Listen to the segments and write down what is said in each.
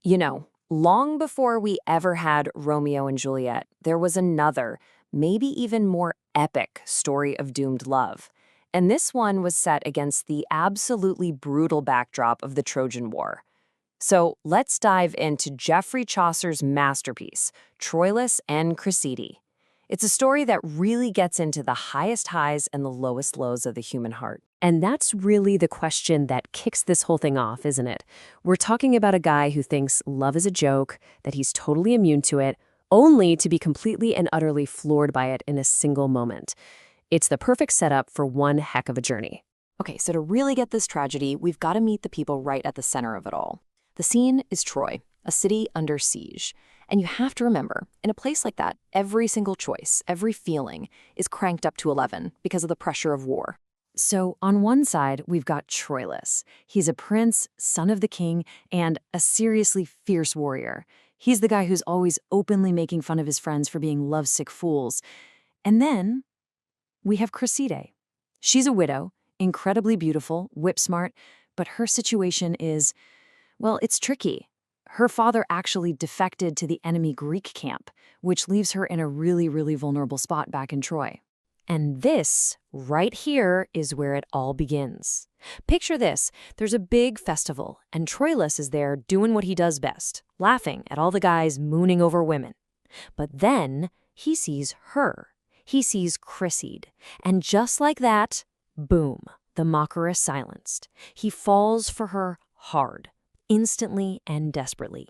You know, long before we ever had Romeo and Juliet, there was another, maybe even more epic story of doomed love. And this one was set against the absolutely brutal backdrop of the Trojan War. So let's dive into Geoffrey Chaucer's masterpiece, Troilus and Criseyde. It's a story that really gets into the highest highs and the lowest lows of the human heart. And that's really the question that kicks this whole thing off, isn't it? We're talking about a guy who thinks love is a joke, that he's totally immune to it, only to be completely and utterly floored by it in a single moment. It's the perfect setup for one heck of a journey. Okay, so to really get this tragedy, we've got to meet the people right at the center of it all. The scene is Troy, a city under siege. And you have to remember, in a place like that, every single choice, every feeling is cranked up to 11 because of the pressure of war. So on one side, we've got Troilus. He's a prince, son of the king, and a seriously fierce warrior. He's the guy who's always openly making fun of his friends for being lovesick fools. And then we have Criseyde. She's a widow, incredibly beautiful, whip-smart, but her situation is, well, it's tricky. Her father actually defected to the enemy Greek camp, which leaves her in a really vulnerable spot back in Troy. And this, right here, is where it all begins. Picture this. There's a big festival, and Troilus is there doing what he does best, laughing at all the guys mooning over women. But then he sees her. He sees Criseyde. And just like that, boom, the mocker is silenced. He falls for her hard, instantly and desperately.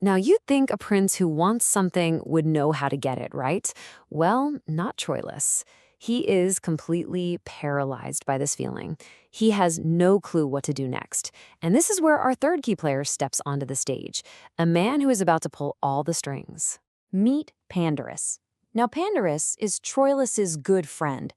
Now, you'd think a prince who wants something would know how to get it, right? Well, not Troilus. He is completely paralyzed by this feeling. He has no clue what to do next. And this is where our third key player steps onto the stage, a man who is about to pull all the strings. Meet Pandarus. Now, Pandarus is Troilus's good friend,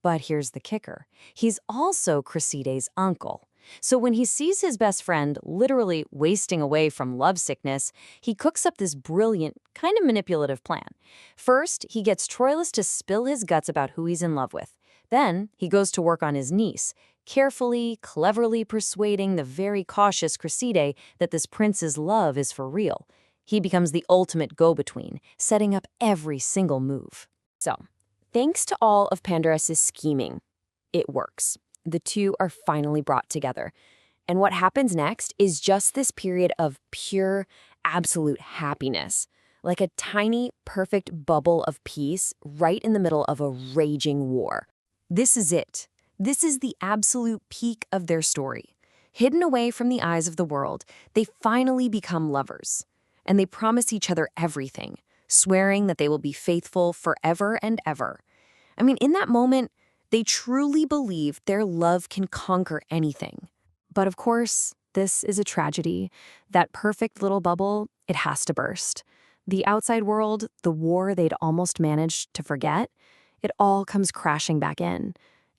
but here's the kicker. He's also Criseyde's uncle. So when he sees his best friend literally wasting away from lovesickness, he cooks up this brilliant, kind of manipulative plan. First, he gets Troilus to spill his guts about who he's in love with. Then, he goes to work on his niece, carefully, cleverly persuading the very cautious Criseyde that this prince's love is for real. He becomes the ultimate go-between, setting up every single move. So, thanks to all of Pandarus's scheming, it works. The two are finally brought together. And what happens next is just this period of pure, absolute happiness, like a tiny, perfect bubble of peace right in the middle of a raging war. This is it. This is the absolute peak of their story. Hidden away from the eyes of the world, they finally become lovers. And they promise each other everything, swearing that they will be faithful forever and ever. I mean, in that moment, they truly believe their love can conquer anything. But of course, this is a tragedy. That perfect little bubble, it has to burst. The outside world, the war they'd almost managed to forget, it all comes crashing back in.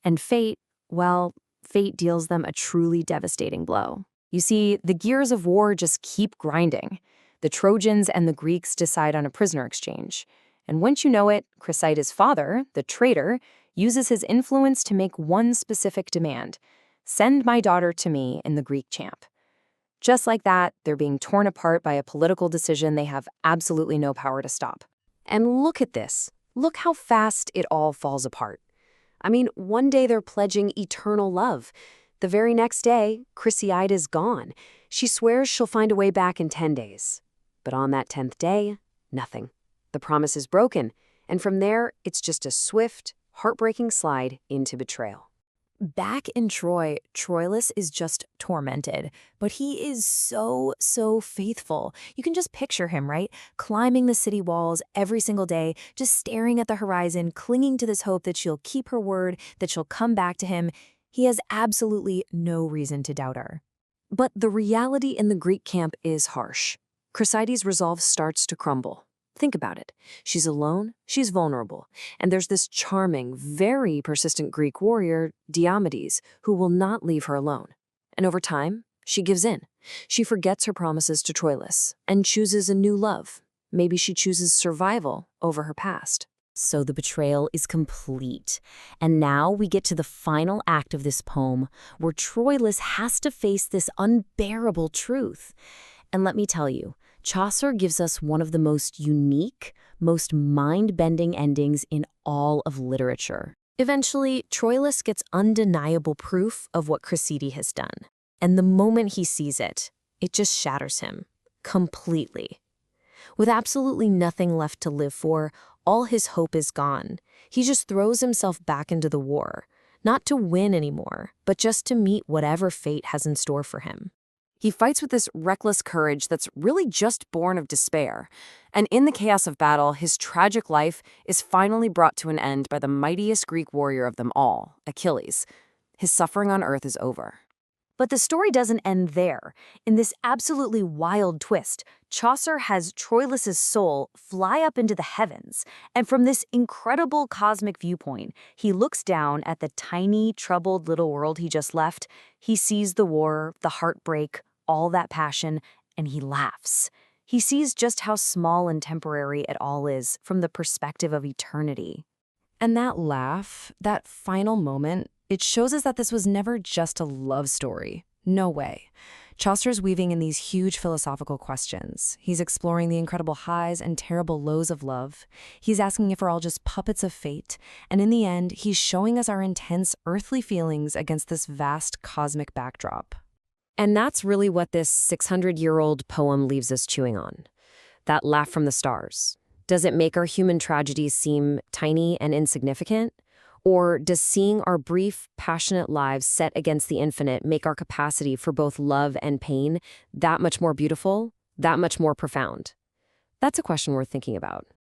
And fate, well, fate deals them a truly devastating blow. You see, the gears of war just keep grinding. The Trojans and the Greeks decide on a prisoner exchange. And once you know it, Criseyde's father, the traitor, uses his influence to make one specific demand: send my daughter to me in the Greek camp. Just like that, they're being torn apart by a political decision they have absolutely no power to stop. And look at this. Look how fast it all falls apart. I mean, one day they're pledging eternal love. The very next day, Criseyde is gone. She swears she'll find a way back in 10 days. But on that 10th day, nothing. The promise is broken, and from there, it's just a swift, heartbreaking slide into betrayal. Back in Troy, Troilus is just tormented, but he is so faithful. You can just picture him, right? Climbing the city walls every single day, just staring at the horizon, clinging to this hope that she'll keep her word, that she'll come back to him. He has absolutely no reason to doubt her. But the reality in the Greek camp is harsh. Criseyde's resolve starts to crumble. Think about it. She's alone, she's vulnerable, and there's this charming, very persistent Greek warrior, Diomedes, who will not leave her alone. And over time, she gives in. She forgets her promises to Troilus and chooses a new love. Maybe she chooses survival over her past. So the betrayal is complete. And now we get to the final act of this poem, where Troilus has to face this unbearable truth. And let me tell you, Chaucer gives us one of the most unique, most mind-bending endings in all of literature. Eventually, Troilus gets undeniable proof of what Criseyde has done. And the moment he sees it, it just shatters him. Completely. With absolutely nothing left to live for, all his hope is gone. He just throws himself back into the war, not to win anymore, but just to meet whatever fate has in store for him. He fights with this reckless courage that's really just born of despair. And in the chaos of battle, his tragic life is finally brought to an end by the mightiest Greek warrior of them all, Achilles. His suffering on earth is over. But the story doesn't end there. In this absolutely wild twist, Chaucer has Troilus's soul fly up into the heavens, and from this incredible cosmic viewpoint, he looks down at the tiny, troubled little world he just left. He sees the war, the heartbreak, all that passion, and he laughs. He sees just how small and temporary it all is from the perspective of eternity. And that laugh, that final moment, it shows us that this was never just a love story. No way. Chaucer's weaving in these huge philosophical questions. He's exploring the incredible highs and terrible lows of love. He's asking if we're all just puppets of fate. And in the end, he's showing us our intense earthly feelings against this vast cosmic backdrop. And that's really what this 600-year-old poem leaves us chewing on. That laugh from the stars. Does it make our human tragedies seem tiny and insignificant? Or does seeing our brief, passionate lives set against the infinite make our capacity for both love and pain that much more beautiful, that much more profound? That's a question worth thinking about.